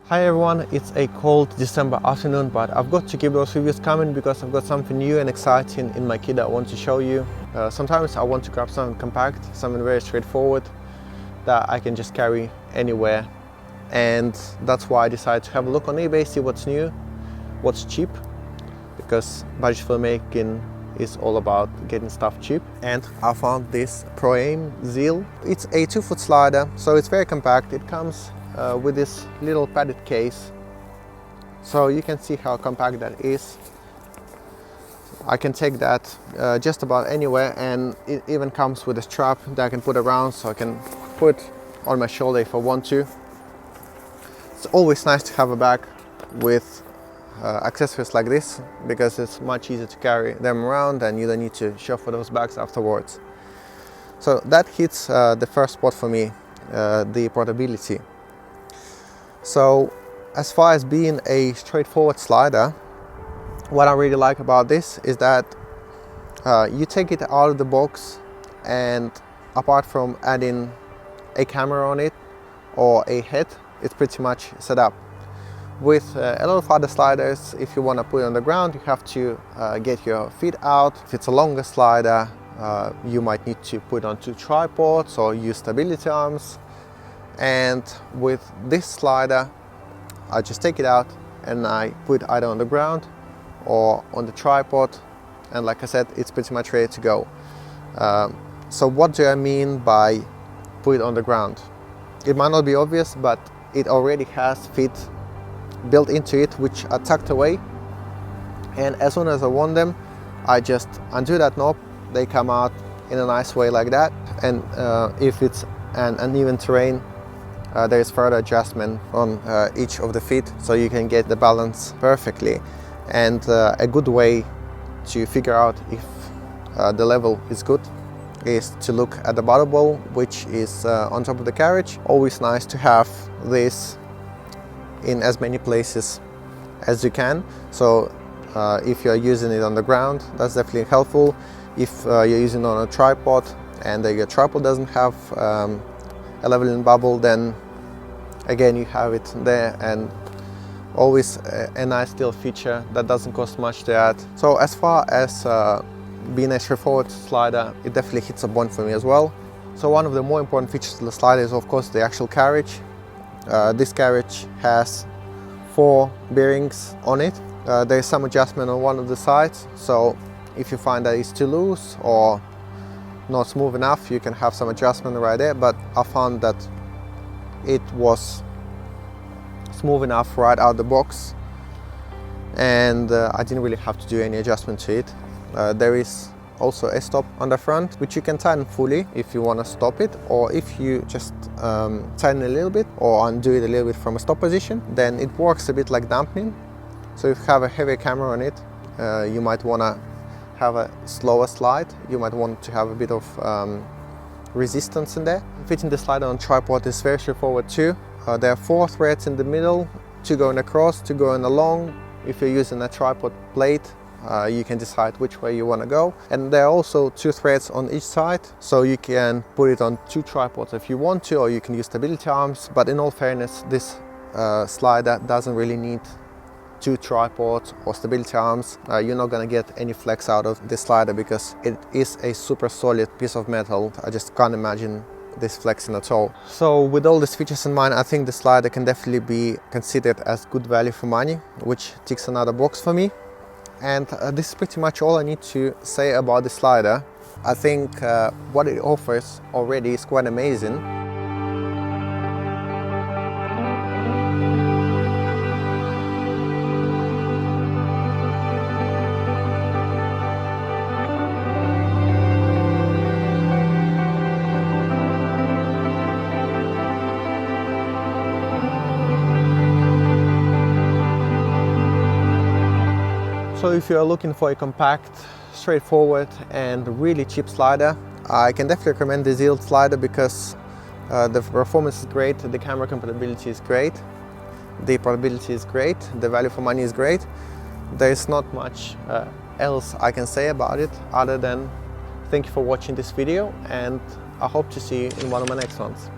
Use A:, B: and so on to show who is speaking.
A: Hi everyone, it's a cold December afternoon, but I've got to keep those reviews coming because I've got something new and exciting in my kit that I want to show you. Sometimes I want to grab something compact, something very straightforward that I can just carry anywhere. And that's why I decided to have a look on eBay, see what's new, what's cheap, because budget filmmaking is all about getting stuff cheap. And I found this PROAIM ZEAL. It's a 2-foot slider, so it's very compact. It comes with this little padded case, so you can see how compact that is. I can take that just about anywhere, and it even comes with a strap that I can put around, so I can put on my shoulder if I want to. It's always nice to have a bag with accessories like this, because it's much easier to carry them around and you don't need to shuffle those bags afterwards. So that hits the first spot for me, the portability. So as far as being a straightforward slider, what I really like about this is that you take it out of the box, and apart from adding a camera on it or a head, it's pretty much set up. With a lot of other sliders, if you want to put it on the ground, you have to get your feet out. If it's a longer slider, you might need to put on 2 tripods or use stability arms. And with this slider, I just take it out and I put it either on the ground or on the tripod, and like I said, it's pretty much ready to go. So what do I mean by put it on the ground? It might not be obvious, but it already has feet built into it which are tucked away, and as soon as I want them, I just undo that knob. They come out in a nice way like that. And if it's an uneven terrain, there is further adjustment on each of the feet, so you can get the balance perfectly. And a good way to figure out if the level is good is to look at the bottom bowl, which is on top of the carriage. Always nice to have this in as many places as you can. So if you're using it on the ground, that's definitely helpful. If you're using it on a tripod and your tripod doesn't have a leveling bubble, then again you have it there, and always a nice little feature that doesn't cost much to add. So as far as being a straightforward slider, it definitely hits a point for me as well. So one of the more important features of the slider is of course the actual carriage. This carriage has 4 bearings on it. There is some adjustment on one of the sides, so if you find that it's too loose or not smooth enough, you can have some adjustment right there, but I found that it was smooth enough right out the box, and I didn't really have to do any adjustment to it. There is also a stop on the front, which you can tighten fully if you want to stop it, or if you just tighten a little bit or undo it a little bit from a stop position, then it works a bit like dampening. So if you have a heavy camera on it, you might want to have a slower slide. You might want to have a bit of resistance in there. Fitting the slider on tripod is very straightforward too. There are 4 threads in the middle, 2 going across, 2 going along. If you're using a tripod plate, you can decide which way you want to go. And there are also 2 threads on each side, so you can put it on 2 tripods if you want to, or you can use stability arms. But in all fairness, this slider doesn't really need 2 tripods or stability arms. You're not going to get any flex out of this slider because it is a super solid piece of metal. I just can't imagine this flexing at all. So with all these features in mind, I think the slider can definitely be considered as good value for money, which ticks another box for me. And this is pretty much all I need to say about the slider. I think what it offers already is quite amazing. So if you're looking for a compact, straightforward and really cheap slider, I can definitely recommend the ZEAL slider because the performance is great, the camera compatibility is great, the portability is great, the value for money is great. There is not much else I can say about it other than thank you for watching this video, and I hope to see you in one of my next ones.